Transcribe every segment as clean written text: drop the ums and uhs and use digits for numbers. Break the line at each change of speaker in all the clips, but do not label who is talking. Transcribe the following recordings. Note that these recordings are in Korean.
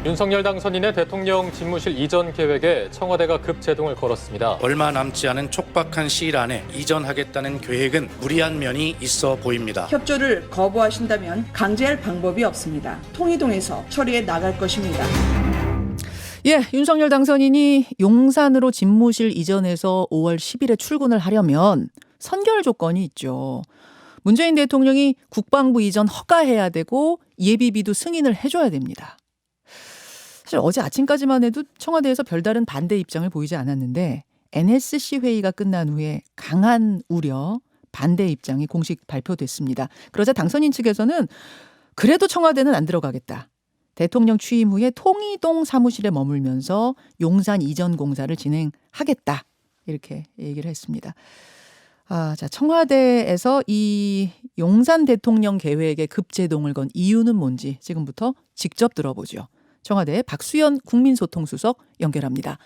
윤석열 당선인의 대통령 집무실 이전 계획에 청와대가 급제동을 걸었습니다.
얼마 남지 않은 촉박한 시일 안에 이전하겠다는 계획은 무리한 면이 있어 보입니다.
협조를 거부하신다면 강제할 방법이 없습니다. 통이동에서 처리해 나갈 것입니다.
예, 윤석열 당선인이 용산으로 집무실 이전해서 5월 10일에 출근을 하려면 선결 조건이 있죠. 문재인 대통령이 국방부 이전 허가해야 되고 예비비도 승인을 해줘야 됩니다. 사실 어제 아침까지만 해도 청와대에서 별다른 반대 입장을 보이지 않았는데 NSC 회의가 끝난 후에 강한 우려, 반대 입장이 공식 발표됐습니다. 그러자 당선인 측에서는 그래도 청와대는 안 들어가겠다. 대통령 취임 후에 통이동 사무실에 머물면서 용산 이전 공사를 진행하겠다. 이렇게 얘기를 했습니다. 자, 청와대에서 이 용산 대통령 계획에 급제동을 건 이유는 뭔지 지금부터 직접 들어보죠. 청와대 박수현 국민소통수석 연결합니다.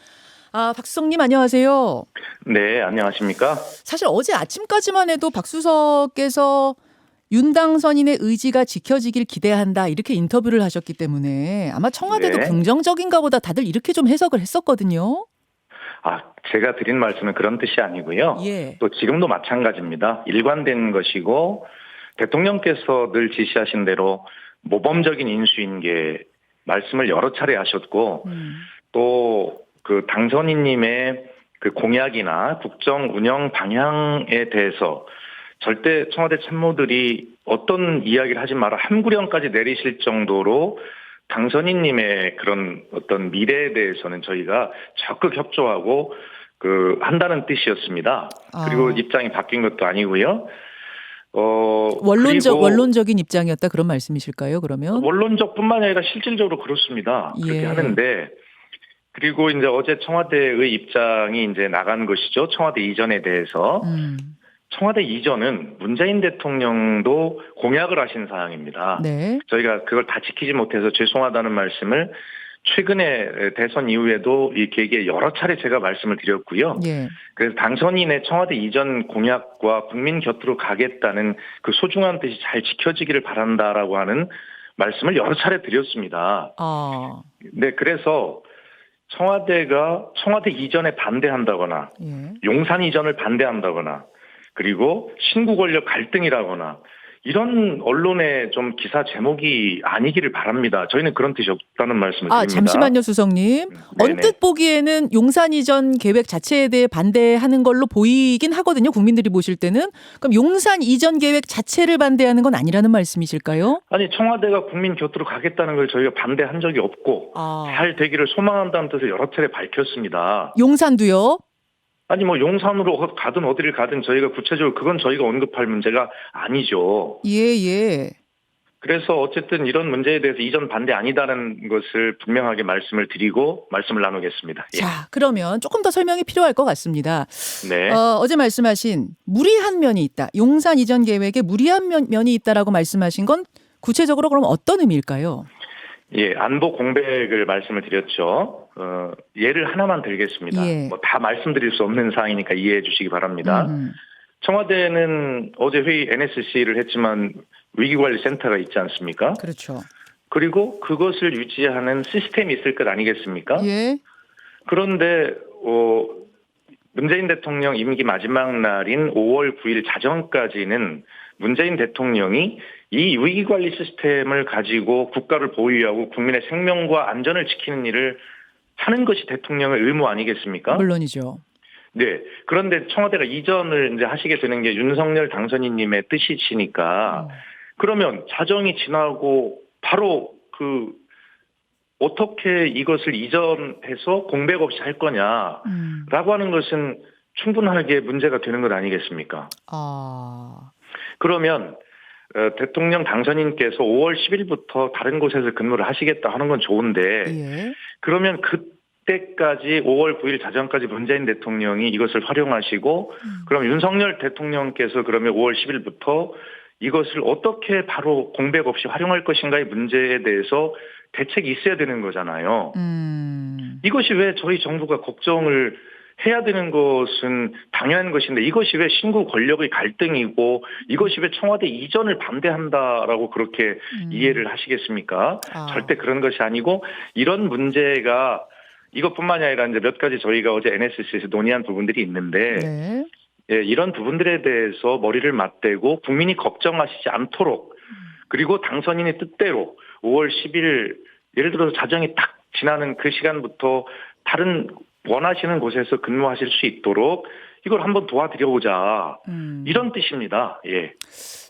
박수석님 안녕하세요.
네, 안녕하십니까?
사실 어제 아침까지만 해도 박 수석께서 윤 당선인의 의지가 지켜지길 기대한다 이렇게 인터뷰를 하셨기 때문에 아마 청와대도
네.
긍정적인가 보다 다들 이렇게 좀 해석을 했었거든요.
제가 드린 말씀은 그런 뜻이 아니고요.
예.
또 지금도 마찬가지입니다. 일관된 것이고 대통령께서 늘 지시하신 대로 모범적인 인수인 게 말씀을 여러 차례 하셨고 또 그 당선인님의 그 공약이나 국정 운영 방향에 대해서 절대 청와대 참모들이 어떤 이야기를 하지 마라 함구령까지 내리실 정도로 당선인님의 그런 어떤 미래에 대해서는 저희가 적극 협조하고 한다는 뜻이었습니다. 그리고 입장이 바뀐 것도 아니고요.
원론적인 입장이었다 그런 말씀이실까요? 그러면
원론적뿐만 아니라 실질적으로 그렇습니다. 그렇게
예.
하는데 그리고 이제 어제 청와대의 입장이 이제 나간 것이죠. 청와대 이전에 대해서. 청와대 이전은 문재인 대통령도 공약을 하신 사항입니다.
네.
저희가 그걸 다 지키지 못해서 죄송하다는 말씀을 최근에 대선 이후에도 이 계기에 여러 차례 제가 말씀을 드렸고요.
예.
그래서 당선인의 청와대 이전 공약과 국민 곁으로 가겠다는 그 소중한 뜻이 잘 지켜지기를 바란다라고 하는 말씀을 여러 차례 드렸습니다. 네, 그래서 청와대가 청와대 이전에 반대한다거나
예.
용산 이전을 반대한다거나 그리고 신구 권력 갈등이라거나 이런 언론의 좀 기사 제목이 아니기를 바랍니다. 저희는 그런 뜻이 없다는 말씀을 드립니다.
잠시만요, 수석님.
네네.
언뜻 보기에는 용산 이전 계획 자체에 대해 반대하는 걸로 보이긴 하거든요. 국민들이 보실 때는. 그럼 용산 이전 계획 자체를 반대하는 건 아니라는 말씀이실까요?
아니 청와대가 국민 곁으로 가겠다는 걸 저희가 반대한 적이 없고 잘 되기를 소망한다는 뜻을 여러 차례 밝혔습니다.
용산도요?
아니 용산으로 가든 어디를 가든 저희가 구체적으로 그건 저희가 언급할 문제가 아니죠.
예.
그래서 어쨌든 이런 문제에 대해서 이전 반대 아니다는 것을 분명하게 말씀을 드리고 말씀을 나누겠습니다. 예.
자, 그러면 조금 더 설명이 필요할 것 같습니다.
네.
어제 말씀하신 무리한 면이 있다. 용산 이전 계획에 무리한 면이 있다라고 말씀하신 건 구체적으로 그럼 어떤 의미일까요?
예, 안보 공백을 말씀을 드렸죠. 예를 하나만 들겠습니다.
예.
다 말씀드릴 수 없는 사항이니까 이해해 주시기 바랍니다. 청와대는 어제 회의 NSC를 했지만 위기관리센터가 있지 않습니까?
그렇죠.
그리고 그것을 유지하는 시스템이 있을 것 아니겠습니까?
예.
그런데 문재인 대통령 임기 마지막 날인 5월 9일 자정까지는 문재인 대통령이 이 위기관리 시스템을 가지고 국가를 보유하고 국민의 생명과 안전을 지키는 일을 하는 것이 대통령의 의무 아니겠습니까?
물론이죠.
네. 그런데 청와대가 이전을 이제 하시게 되는 게 윤석열 당선인님의 뜻이시니까 그러면 자정이 지나고 바로 어떻게 이것을 이전해서 공백 없이 할 거냐라고 하는 것은 충분하게 문제가 되는 것 아니겠습니까? 그러면 대통령 당선인께서 5월 10일부터 다른 곳에서 근무를 하시겠다 하는 건 좋은데
예.
그러면 그때까지 5월 9일 자정까지 문재인 대통령이 이것을 활용하시고 그럼 윤석열 대통령께서 그러면 5월 10일부터 이것을 어떻게 바로 공백 없이 활용할 것인가의 문제에 대해서 대책이 있어야 되는 거잖아요. 이것이 왜 저희 정부가 걱정을 해야 되는 것은 당연한 것인데 이것이 왜 신구 권력의 갈등이고 이것이 왜 청와대 이전을 반대한다라고 그렇게 이해를 하시겠습니까? 절대 그런 것이 아니고 이런 문제가 이것뿐만이 아니라 이제 몇 가지 저희가 어제 NSC에서 논의한 부분들이 있는데
네.
예, 이런 부분들에 대해서 머리를 맞대고 국민이 걱정하시지 않도록 그리고 당선인의 뜻대로 5월 10일 예를 들어서 자정이 딱 지나는 그 시간부터 다른 원하시는 곳에서 근무하실 수 있도록 이걸 한번 도와드려보자. 이런 뜻입니다. 예.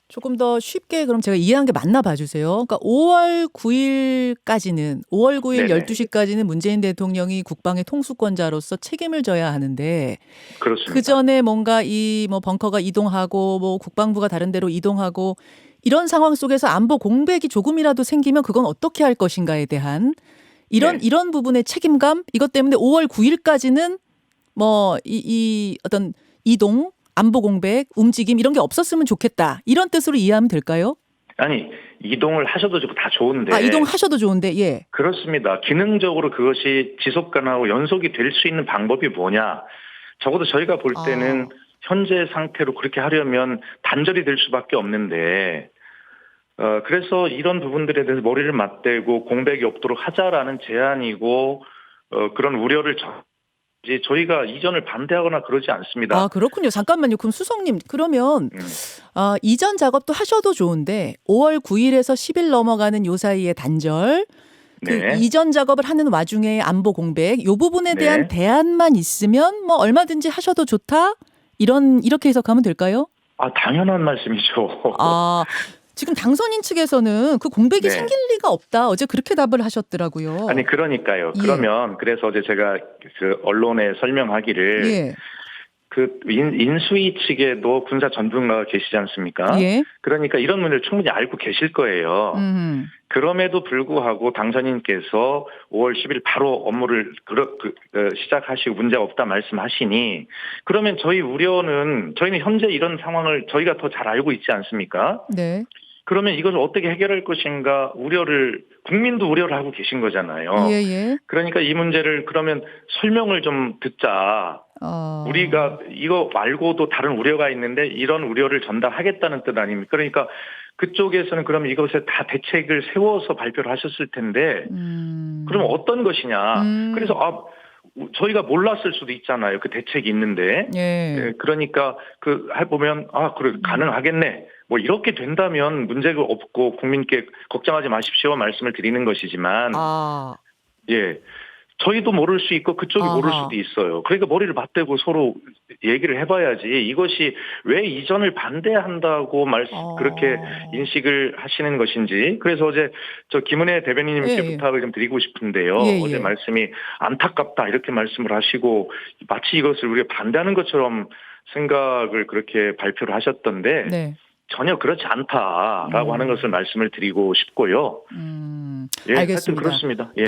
조금 더 쉽게 그럼 제가 이해한 게 맞나 봐주세요. 그러니까 5월 9일까지는 5월 9일
네네.
12시까지는 문재인 대통령이 국방의 통수권자로서 책임을 져야 하는데
그렇습니다.
그 전에 뭔가 이 뭐 벙커가 이동하고 뭐 국방부가 다른 데로 이동하고 이런 상황 속에서 안보 공백이 조금이라도 생기면 그건 어떻게 할 것인가에 대한 이런 부분의 책임감 이것 때문에 5월 9일까지는 뭐 이 어떤 이동 안보 공백, 움직임 이런 게 없었으면 좋겠다. 이런 뜻으로 이해하면 될까요?
아니 이동을 하셔도 다 좋은데.
이동하셔도 좋은데 예.
그렇습니다. 기능적으로 그것이 지속 가능하고 연속이 될 수 있는 방법이 뭐냐. 적어도 저희가 볼 때는 현재 상태로 그렇게 하려면 단절이 될 수밖에 없는데 그래서 이런 부분들에 대해서 머리를 맞대고 공백이 없도록 하자라는 제안이고 그런 우려를 저희가 이전을 반대하거나 그러지 않습니다.
아, 그렇군요. 잠깐만요. 그럼 수석님, 그러면 이전 작업도 하셔도 좋은데 5월 9일에서 10일 넘어가는 요 사이에 단절, 그
네.
이전 작업을 하는 와중에 안보 공백, 요 부분에 대한
네.
대안만 있으면 뭐 얼마든지 하셔도 좋다? 이렇게 해석하면 될까요?
당연한 말씀이죠.
지금 당선인 측에서는 그 공백이
네.
생길 리가 없다. 어제 그렇게 답을 하셨더라고요.
아니 그러니까요.
예.
그러면 그래서 어제 제가 그 언론에 설명하기를
예.
그 인수위 측에도 군사 전문가가 계시지 않습니까?
예.
그러니까 이런 문제를 충분히 알고 계실 거예요. 그럼에도 불구하고 당선인께서 5월 10일 바로 업무를 시작하시고 문제가 없다 말씀하시니 그러면 저희는 현재 이런 상황을 저희가 더 잘 알고 있지 않습니까?
네.
그러면 이것을 어떻게 해결할 것인가 국민도 우려를 하고 계신 거잖아요.
예.
그러니까 이 문제를 그러면 설명을 좀 듣자. 우리가 이거 말고도 다른 우려가 있는데 이런 우려를 전달하겠다는 뜻 아닙니까? 그러니까 그쪽에서는 그럼 이것에 다 대책을 세워서 발표를 하셨을 텐데 그러면 어떤 것이냐. 그래서 저희가 몰랐을 수도 있잖아요. 그 대책이 있는데.
예.
그러니까 해보면 그래 가능하겠네. 뭐 이렇게 된다면 문제가 없고 국민께 걱정하지 마십시오 말씀을 드리는 것이지만 예. 저희도 모를 수 있고 그쪽이 모를 수도 있어요. 그러니까 머리를 맞대고 서로 얘기를 해봐야지 이것이 왜 이전을 반대한다고 그렇게 인식을 하시는 것인지. 그래서 어제 김은혜 대변인님께 부탁을 좀 드리고 싶은데요. 어제 말씀이 안타깝다 이렇게 말씀을 하시고 마치 이것을 우리가 반대하는 것처럼 생각을 그렇게 발표를 하셨던데
네.
전혀 그렇지 않다라고 하는 것을 말씀을 드리고 싶고요. 예,
알겠습니다.
그렇습니다. 예.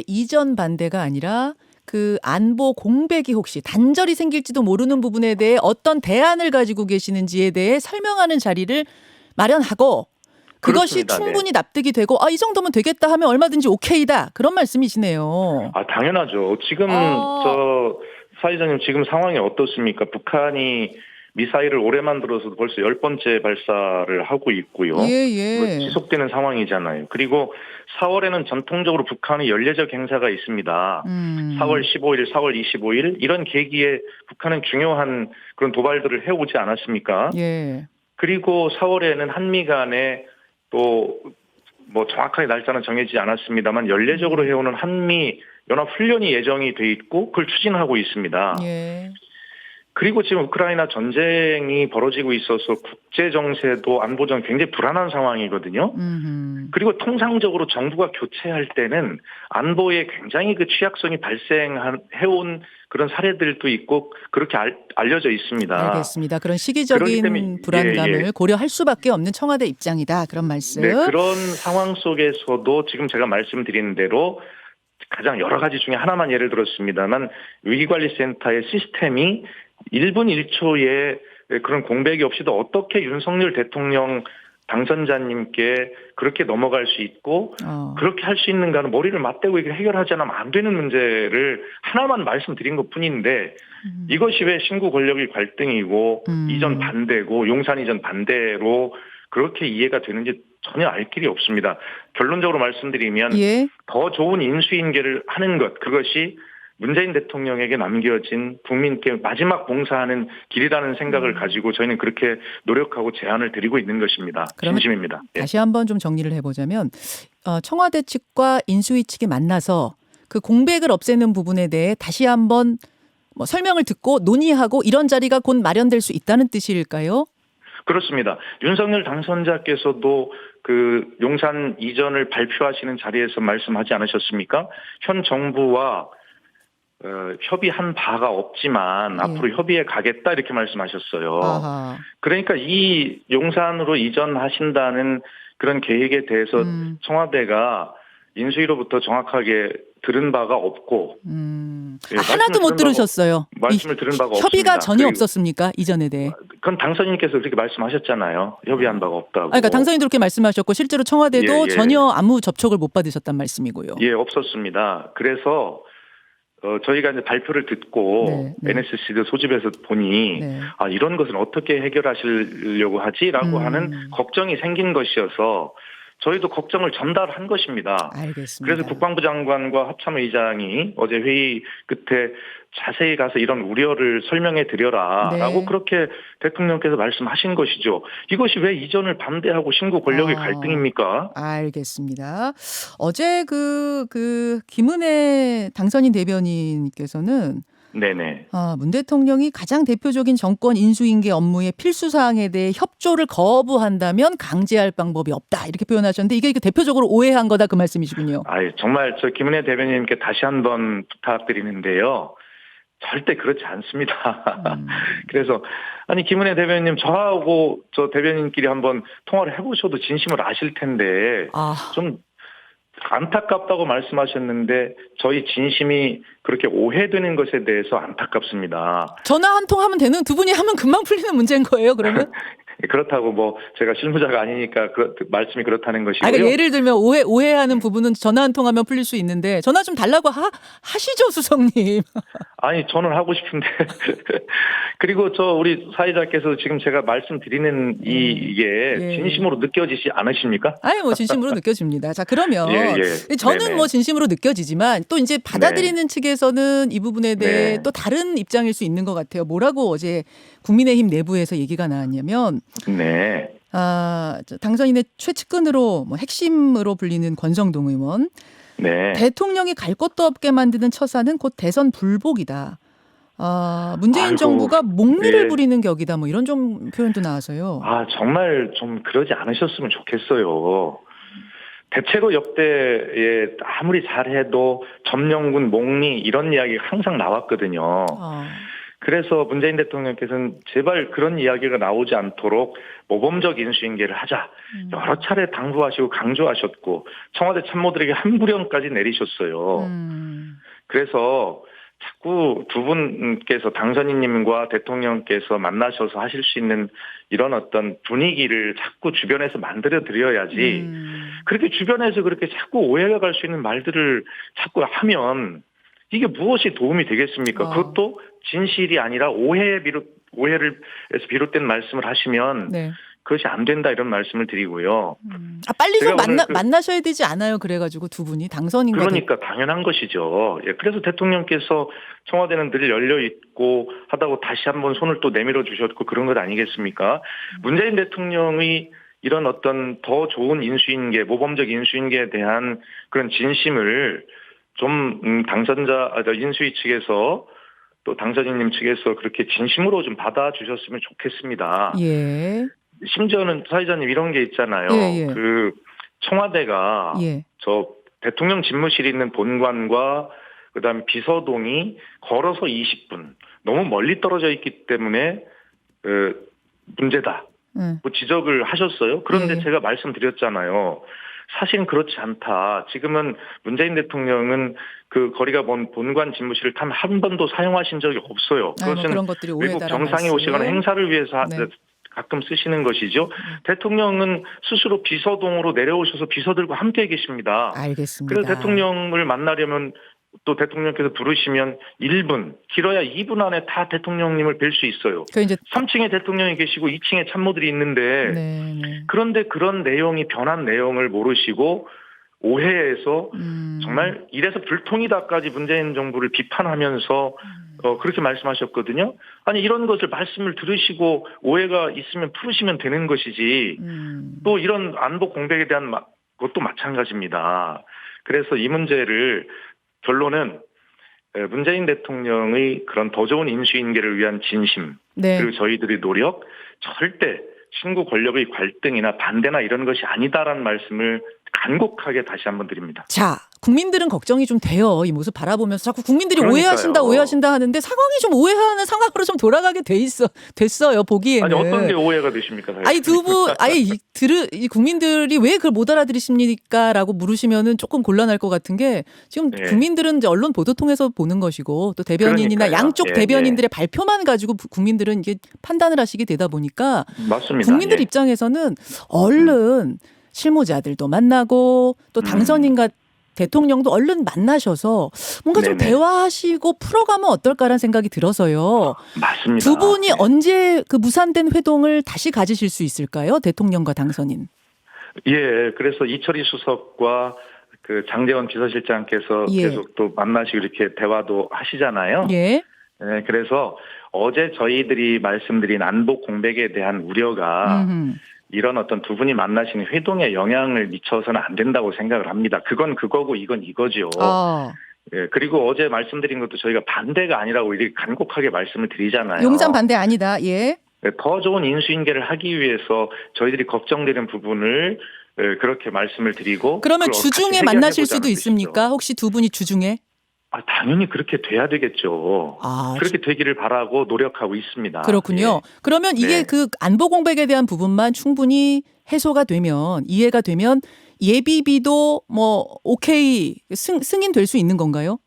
이전 반대가 아니라 그 안보 공백이 혹시 단절이 생길지도 모르는 부분에 대해 어떤 대안을 가지고 계시는지에 대해 설명하는 자리를 마련하고 그것이
그렇습니다.
충분히 납득이 되고 이 정도면 되겠다 하면 얼마든지 오케이다. 그런 말씀이시네요.
당연하죠. 지금 사회자님 지금 상황이 어떻습니까? 북한이 미사일을 올해 만들어서 벌써 10번째 발사를 하고 있고요. 지속되는 상황이잖아요. 그리고 4월에는 전통적으로 북한의 연례적 행사가 있습니다. 4월 15일, 4월 25일 이런 계기에 북한은 중요한 그런 도발들을 해오지 않았습니까? 그리고 4월에는 한미 간에 또 뭐 정확하게 날짜는 정해지지 않았습니다만 연례적으로 해오는 한미 연합 훈련이 예정이 돼 있고 그걸 추진하고 있습니다. 그리고 지금 우크라이나 전쟁이 벌어지고 있어서 국제 정세도 안보전 굉장히 불안한 상황이거든요. 그리고 통상적으로 정부가 교체할 때는 안보에 굉장히 그 취약성이 발생해온 그런 사례들도 있고 그렇게 알려져 있습니다.
알겠습니다. 그런 시기적인 불안감을 고려할 수밖에 없는 청와대 입장이다. 그런 말씀.
네, 그런 상황 속에서도 지금 제가 말씀드린 대로 가장 여러 가지 중에 하나만 예를 들었습니다만 위기관리센터의 시스템이 1분 1초에 그런 공백이 없이도 어떻게 윤석열 대통령 당선자님께 그렇게 넘어갈 수 있고 그렇게 할 수 있는가는 머리를 맞대고 이렇게 해결하지 않으면 안 되는 문제를 하나만 말씀드린 것뿐인데 이것이 왜 신구 권력의 갈등이고 이전 반대고 용산 이전 반대로 그렇게 이해가 되는지 전혀 알 길이 없습니다. 결론적으로 말씀드리면
예.
더 좋은 인수인계를 하는 것, 그것이 문재인 대통령에게 남겨진 국민께 마지막 봉사하는 길이라는 생각을 가지고 저희는 그렇게 노력하고 제안을 드리고 있는 것입니다.
그러면
진심입니다. 예.
다시 한번 좀 정리를 해보자면 청와대 측과 인수위 측이 만나서 그 공백을 없애는 부분에 대해 다시 한번 뭐 설명을 듣고 논의하고 이런 자리가 곧 마련될 수 있다는 뜻일까요?
그렇습니다. 윤석열 당선자께서도 그 용산 이전을 발표하시는 자리에서 말씀하지 않으셨습니까? 현 정부와 협의한 바가 없지만 앞으로 협의에 가겠다 이렇게 말씀하셨어요.
아하.
그러니까 이 용산으로 이전하신다는 그런 계획에 대해서 청와대가 인수위로부터 정확하게 들은 바가 없고 예,
하나도 못 들으셨어요.
말씀을 들은 바가 없습니다.
협의가 전혀 없었습니까? 이전에 대해.
그건 당선인께서 그렇게 말씀하셨잖아요. 협의한 바가 없다고.
그러니까 당선인도 그렇게 말씀하셨고 실제로 청와대도
예.
전혀 아무 접촉을 못 받으셨단 말씀이고요.
예, 없었습니다. 그래서 저희가 이제 발표를 듣고
네.
NSC도 소집해서 보니
네.
아, 이런 것은 어떻게 해결하시려고 하지라고 하는 걱정이 생긴 것이어서 저희도 걱정을 전달한 것입니다.
알겠습니다.
그래서 국방부 장관과 합참의장이 어제 회의 끝에 자세히 가서 이런 우려를 설명해 드려라라고
네.
그렇게 대통령께서 말씀하신 것이죠. 이것이 왜 이전을 반대하고 신구 권력의 갈등입니까?
알겠습니다. 어제 그 김은혜 당선인 대변인께서는
네네.
문 대통령이 가장 대표적인 정권 인수인계 업무의 필수 사항에 대해 협조를 거부한다면 강제할 방법이 없다 이렇게 표현하셨는데 이게 대표적으로 오해한 거다 그 말씀이시군요.
정말 저 김은혜 대변인님께 다시 한번 부탁드리는데요. 절대 그렇지 않습니다. 그래서 김은혜 대변인님 저하고 저 대변인끼리 한번 통화를 해보셔도 진심을 아실 텐데 좀 안타깝다고 말씀하셨는데 저희 진심이 그렇게 오해되는 것에 대해서 안타깝습니다.
전화 한 통 하면 되는 두 분이 하면 금방 풀리는 문제인 거예요, 그러면?
그렇다고 뭐 제가 실무자가 아니니까 말씀이 그렇다는 것이고요.
그러니까 예를 들면 오해하는 부분은 전화 한 통 하면 풀릴 수 있는데 전화 좀 달라고 하시죠, 수석님.
저는 하고 싶은데 그리고 우리 사회자께서 지금 제가 말씀드리는 이게 진심으로 느껴지지 않으십니까?
뭐 진심으로 느껴집니다. 자, 그러면 저는
네네.
뭐 진심으로 느껴지지만 또 이제 받아들이는 측에서는 이 부분에 대해 또 다른 입장일 수 있는 것 같아요. 뭐라고 어제 국민의힘 내부에서 얘기가 나왔냐면
네.
당선인의 최측근으로 핵심으로 불리는 권성동 의원.
네.
대통령이 갈 곳도 없게 만드는 처사는 곧 대선 불복이다. 문재인 정부가 목리를 부리는 격이다. 뭐 이런 좀 표현도 나와서요.
정말 좀 그러지 않으셨으면 좋겠어요. 대체로 역대에 아무리 잘해도 점령군 목리 이런 이야기가 항상 나왔거든요. 그래서 문재인 대통령께서는 제발 그런 이야기가 나오지 않도록 모범적 인수인계를 하자. 여러 차례 당부하시고 강조하셨고 청와대 참모들에게 한부령까지 내리셨어요. 그래서 자꾸 두 분께서 당선인님과 대통령께서 만나셔서 하실 수 있는 이런 어떤 분위기를 자꾸 주변에서 만들어 드려야지 그렇게 주변에서 그렇게 자꾸 오해가 갈 수 있는 말들을 자꾸 하면 이게 무엇이 도움이 되겠습니까? 그것도 진실이 아니라 오해에서 비롯된 말씀을 하시면 그것이 안 된다 이런 말씀을 드리고요.
빨리 좀 만나셔야 되지 않아요? 그래가지고 두 분이 당선인과
그러니까 당연한 것이죠. 그래서 대통령께서 청와대는 늘 열려 있고 하다고 다시 한번 손을 또 내밀어 주셨고 그런 것 아니겠습니까? 문재인 대통령의 이런 어떤 더 좋은 인수인계, 모범적 인수인계에 대한 그런 진심을 좀 인수위 측에서 또 당선인님 측에서 그렇게 진심으로 좀 받아주셨으면 좋겠습니다. 심지어는 사회자님 이런 게 있잖아요. 그 청와대가 저 대통령 집무실이 있는 본관과 그다음에 비서동이 걸어서 20분 너무 멀리 떨어져 있기 때문에 문제다. 뭐 지적을 하셨어요. 그런데 제가 말씀드렸잖아요. 사실은 그렇지 않다. 지금은 문재인 대통령은 그 거리가 먼 본관 집무실을 단 한 번도 사용하신 적이 없어요. 그것은
그런 것들이
외국 정상이 오시거나 행사를 위해서 가끔 쓰시는 것이죠. 대통령은 스스로 비서동으로 내려오셔서 비서들과 함께 계십니다.
알겠습니다.
그래서 대통령을 만나려면 또 대통령께서 부르시면 1분, 길어야 2분 안에 다 대통령님을 뵐 수 있어요.
그 이제
3층에 대통령이 계시고 2층에 참모들이 있는데
네.
그런데 그런 내용이 변한 내용을 모르시고 오해해서 정말 이래서 불통이다까지 문재인 정부를 비판하면서 그렇게 말씀하셨거든요. 아니 이런 것을 말씀을 들으시고 오해가 있으면 풀으시면 되는 것이지 또 이런 안보 공백에 대한 것도 마찬가지입니다. 그래서 이 문제를 결론은 문재인 대통령의 그런 더 좋은 인수인계를 위한 진심
네.
그리고 저희들의 노력 절대 신구 권력의 갈등이나 반대나 이런 것이 아니다라는 말씀을 간곡하게 다시 한번 드립니다.
자, 국민들은 걱정이 좀 돼요. 이 모습 바라보면서 자꾸 국민들이
그러니까요.
오해하신다 하는데 상황이 좀 오해하는 상황으로 좀 돌아가게 됐어요. 보기에는.
아니 어떤 게 오해가 되십니까? 사실?
아니 이 국민들이 왜 그걸 못 알아들으십니까라고 물으시면은 조금 곤란할 것 같은 게 지금
예.
국민들은 이제 언론 보도 통해서 보는 것이고 또 대변인이나
그러니까요.
양쪽
예,
대변인들의 발표만 가지고 국민들은 이게 판단을 하시게 되다 보니까
맞습니다.
국민들
예.
입장에서는 얼른 실무자들도 만나고 또 당선인과 대통령도 얼른 만나셔서 뭔가 좀
네네.
대화하시고 풀어가면 어떨까라는 생각이 들어서요.
맞습니다.
두 분이
네.
언제 그 무산된 회동을 다시 가지실 수 있을까요? 대통령과 당선인.
예, 그래서 이철희 수석과 그 장제원 비서실장께서
예.
계속 또 만나시고 이렇게 대화도 하시잖아요.
예.
예, 그래서 어제 저희들이 말씀드린 안보 공백에 대한 우려가 이런 어떤 두 분이 만나시는 회동에 영향을 미쳐서는 안 된다고 생각을 합니다. 그건 그거고 이건 이거죠. 예, 그리고 어제 말씀드린 것도 저희가 반대가 아니라고 이렇게 간곡하게 말씀을 드리잖아요.
용산 반대 아니다. 예.
더 좋은 인수인계를 하기 위해서 저희들이 걱정되는 부분을 그렇게 말씀을 드리고
그러면
그걸
주중에
같이
만나실
해결해보자는
수도
뜻이죠.
있습니까? 혹시 두 분이 주중에?
당연히 그렇게 돼야 되겠죠. 그렇게 되기를 바라고 노력하고 있습니다.
그렇군요.
예.
그러면 이게
네.
그 안보 공백에 대한 부분만 충분히 해소가 되면 이해가 되면 예비비도 뭐 오케이 승인될 수 있는 건가요?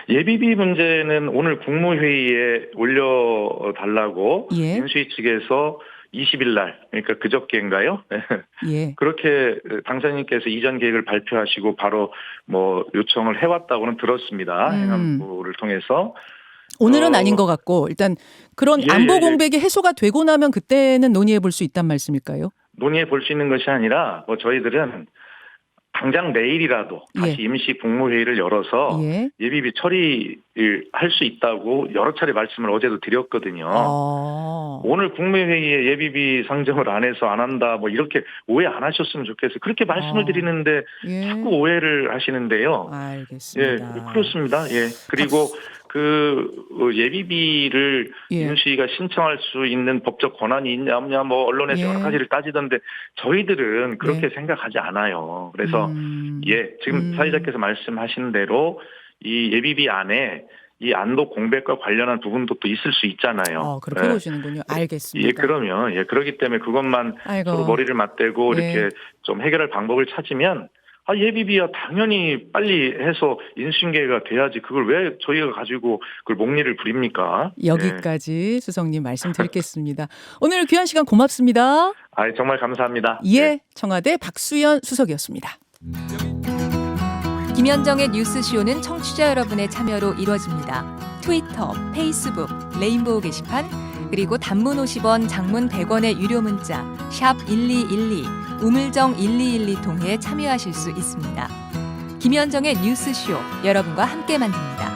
예비비 문제는 오늘 국무회의에 올려달라고
예.
인수위 측에서 20일 날 그러니까 그저께인가요?
예.
그렇게 당선인께서 이전 계획을 발표하시고 바로 뭐 요청을 해왔다고는 들었습니다. 행안부를 통해서.
오늘은 아닌 것 같고 일단 그런
예,
안보
예, 예.
공백이 해소가 되고 나면 그때는 논의해 볼 수 있단 말씀일까요?
논의해 볼 수 있는 것이 아니라 뭐 저희들은 당장 내일이라도 다시
예.
임시 국무회의를 열어서
예.
예비비 처리를 할 수 있다고 여러 차례 말씀을 어제도 드렸거든요. 오늘 국무회의에 예비비 상정을 안 해서 안 한다 뭐 이렇게 오해 안 하셨으면 좋겠어요. 그렇게 말씀을 드리는데
예.
자꾸 오해를 하시는데요. 예,
알겠습니다.
그렇습니다. 예. 그리고 그 예비비를
예.
인수위가 신청할 수 있는 법적 권한이 있냐 없냐 뭐 언론에서
예.
여러 가지를 따지던데 저희들은 그렇게
네.
생각하지 않아요. 그래서 예, 지금 사회자께서 말씀하신 대로 이 예비비 안에 이 안보 공백과 관련한 부분도 또 있을 수 있잖아요.
그렇게
예.
보시는군요. 알겠습니다.
예, 그러면 예, 그렇기 때문에 그것만
아이고.
서로 머리를 맞대고
예.
이렇게 좀 해결할 방법을 찾으면 예비비야 당연히 빨리 해서 인수인계가 돼야지 그걸 왜 저희가 가지고 그걸 목리를 부립니까?
여기까지 수석님 말씀 드리겠습니다. 오늘 귀한 시간 고맙습니다.
정말 감사합니다.
예, 청와대 박수연 수석이었습니다.
김현정의 뉴스쇼는 청취자 여러분의 참여로 이루어집니다. 트위터, 페이스북, 레인보우 게시판, 그리고 단문 50원, 장문 100원의 유료 문자 샵 1212, 우물정 1212 통해 참여하실 수 있습니다. 김현정의 뉴스쇼, 여러분과 함께 만듭니다.